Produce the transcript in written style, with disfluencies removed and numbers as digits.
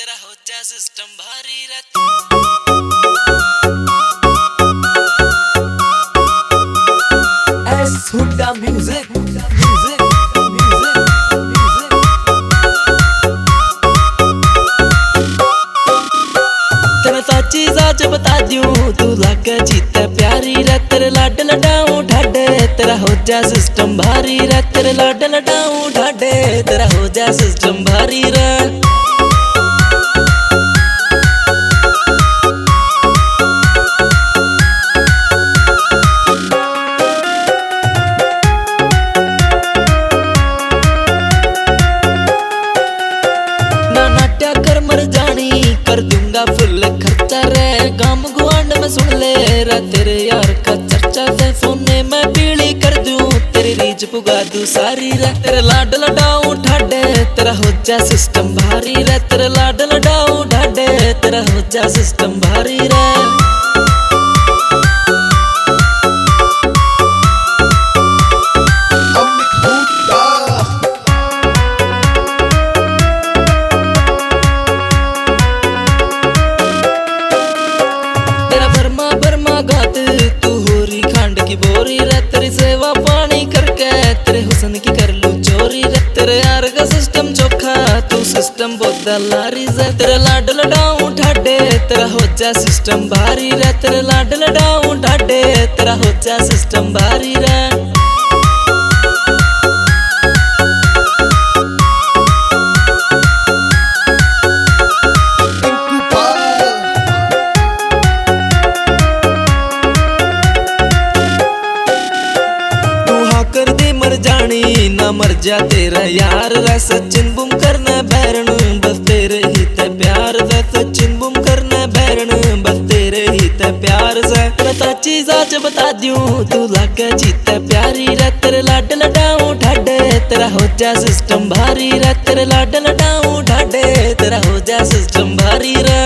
तेरा हो जा सिस्टम भारी रे। एस हुड्डा म्यूजिक तेरा साची साच बता दूं तू लागे जीते प्यारी रे। तेरे लाड लडाऊं ढाडे तेरा हो जा सिस्टम भारी रे। तेरे लाड लडाऊं ढाडे तेरा हो जा सिस्टम भारी रे। कर दूंगा फुल खर्चा रे। गाम गुआंड में सुन ले रे तेरे यार का चर्चा से। सोने में पीली कर दूं तेरी रीच पुगा दूं सारी रे। तेरे लाड लडाऊं ढाडे तेरा हो जा सिस्टम भारी रे। तेरे लाड लडाऊं ढाडे तेरा हो जा सिस्टम भारी रे। बोरी रे तेरी सेवा पानी करके तेरे हुस्न की कर लूं चोरी रे। तेरे यार का सिस्टम चोखा तू सिस्टम बोदा लारी से। तेरे लाड लडाऊं ढाडे तेरा हो जा सिस्टम भारी रे। तेरे लाड लडाऊं ढाडे तेरा हो जा सिस्टम भारी रे। कर दे मर जानी ना मर जा तेरा यार रे। सचिन बुम करना बैरन बस तेरे ही ते प्यार से। सचिन बुम करना बैरन बस तेरे ही ते प्यार से। मैं साची साच बता दूं तू लागे जीते प्यारी रे। तेरे लाड लडाऊं ढाडे तेरा हो जा सिस्टम भारी रे। तेरे लाड लडाऊं ढाडे तेरा हो जा सिस्टम भारी रे।